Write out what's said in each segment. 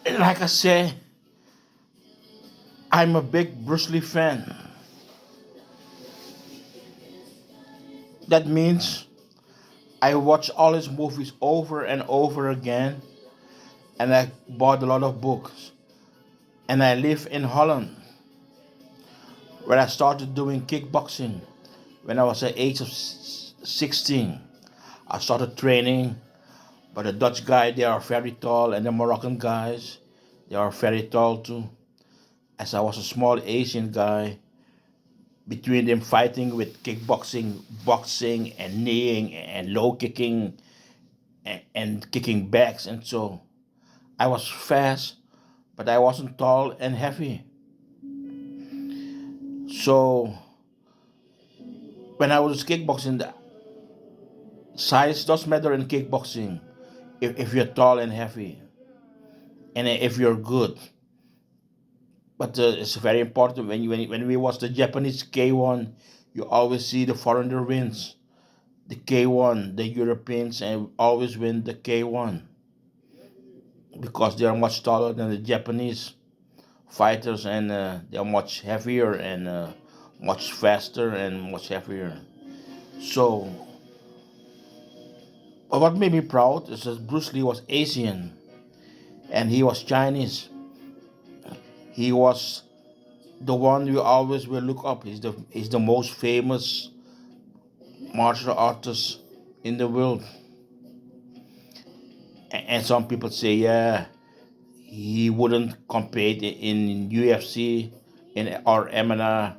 Like I say, I'm a big Bruce Lee fan. That means I watch all his movies over and over again, and I bought a lot of books. And I live in Holland, where I started doing kickboxing when I was at the age of 16. I started training, but the Dutch guy, they are very tall, and the Moroccan guys, they are very tall too. As I was a small Asian guy, between them fighting with kickboxing, boxing, and kneeing, and low kicking, and kicking backs, and so I was fast, but I wasn't tall and heavy. So when I was kickboxing, the size does matter in kickboxing. If you're tall and heavy, and if you're good. But it's very important when we watch the Japanese K1, you always see the foreigner wins. The K1, the Europeans, and always win the K1 because they are much taller than the Japanese fighters, and they are much heavier and much faster and much heavier. So, what made me proud is that Bruce Lee was Asian and he was Chinese. He was the one we always will look up. He's the most famous martial artist in the world. And some people say, yeah, he wouldn't compete in UFC in or MMA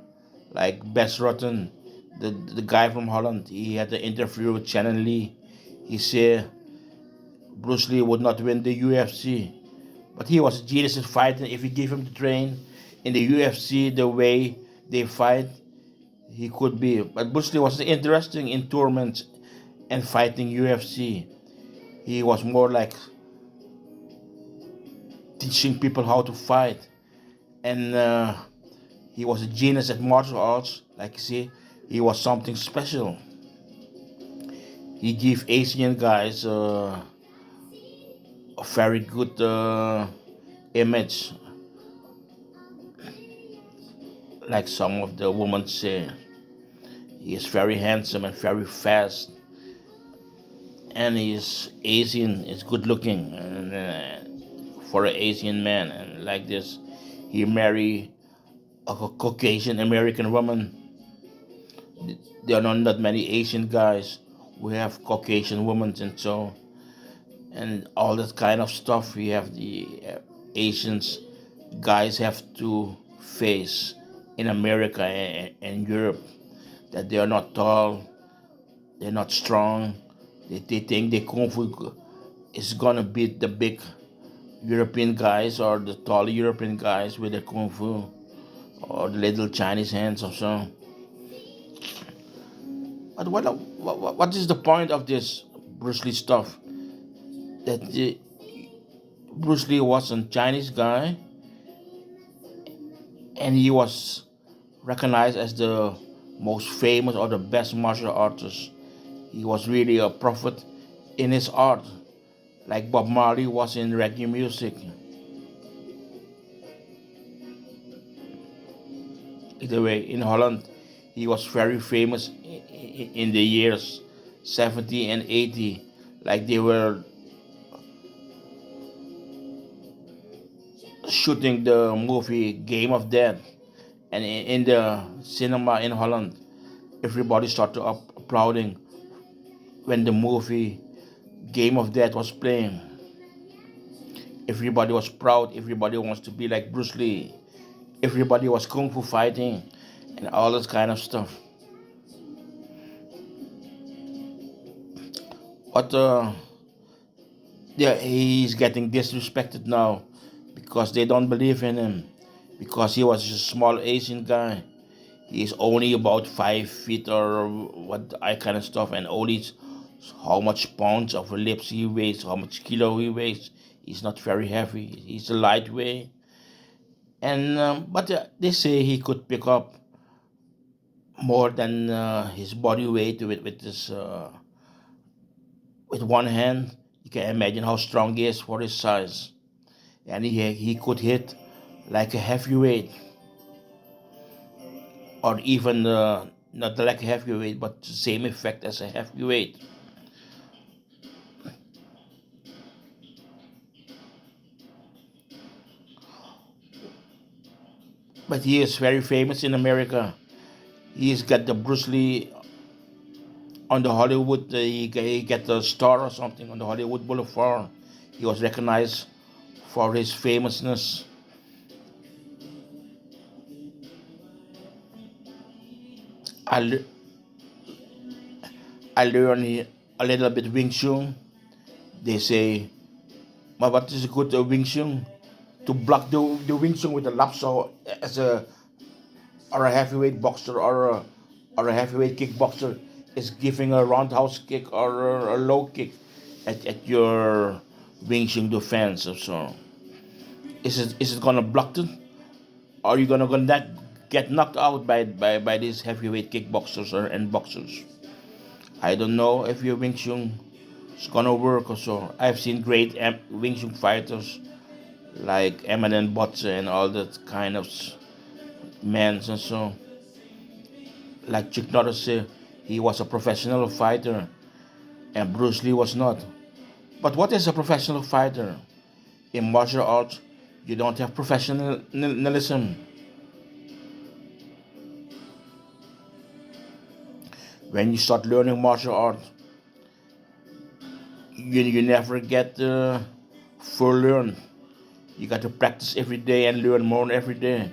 like Bess Rutten, the guy from Holland. He had an interview with Shannon Lee. He said Bruce Lee would not win the UFC, but he was a genius in fighting. If you give him the train in the UFC, the way they fight, he could be. But Bruce Lee was interesting in tournaments and fighting UFC. He was more like teaching people how to fight, and he was a genius at martial arts. Like you see, he was something special. He gave Asian guys a very good image, like some of the women say. He is very handsome and very fast, and he's Asian. Is good looking, and for an Asian man, and like this, he married a Caucasian American woman. There are not that many Asian guys who have Caucasian women, and so and all that kind of stuff. We have the Asians guys have to face in America and Europe, that they are not tall, they're not strong. They think the kung fu is gonna beat the big European guys or the tall European guys with the kung fu or the little Chinese hands or so. But what is the point of this Bruce Lee stuff? That Bruce Lee was a Chinese guy, and he was recognized as the most famous or the best martial artist. He was really a prophet in his art, like Bob Marley was in reggae music. Either way, in Holland, he was very famous in the years 70 and 80. Like they were shooting the movie Game of Death, and in the cinema in Holland, everybody started applauding when the movie Game of Death was playing. Everybody was proud. Everybody wants to be like Bruce Lee. Everybody was kung fu fighting and all this kind of stuff. But yeah, he's getting disrespected now because they don't believe in him because he was a small Asian guy. He's only about 5 feet or what I kind of stuff, and only how much pounds of lips he weighs, how much kilo he weighs. He's not very heavy. He's a lightweight, and but they say he could pick up more than his body weight with this with one hand. You can imagine how strong he is for his size. and he could hit like a heavyweight, or even not like a heavyweight, but the same effect as a heavyweight. But he is very famous in America. He's got the Bruce Lee on the Hollywood. He got the star or something on the Hollywood Boulevard. He was recognized for his famousness. I, le- I learned a little bit Wing Chun. They say, "But what is good Wing Chun? To block the Wing Chun with a lap saw as a or a heavyweight boxer or a heavyweight kickboxer is giving a roundhouse kick or a low kick at your Wing Chun defense. So is it gonna block it? Or are you gonna get knocked out by these heavyweight kickboxers and boxers? I don't know if your Wing Chun is gonna work or so. I've seen great Wing Chun fighters like Eminem Butcher and all that kind of men and so. Like Chuck Norris said, he was a professional fighter and Bruce Lee was not. But what is a professional fighter? In martial arts, you don't have professionalism. When you start learning martial arts, you never get full learn. You got to practice every day and learn more every day.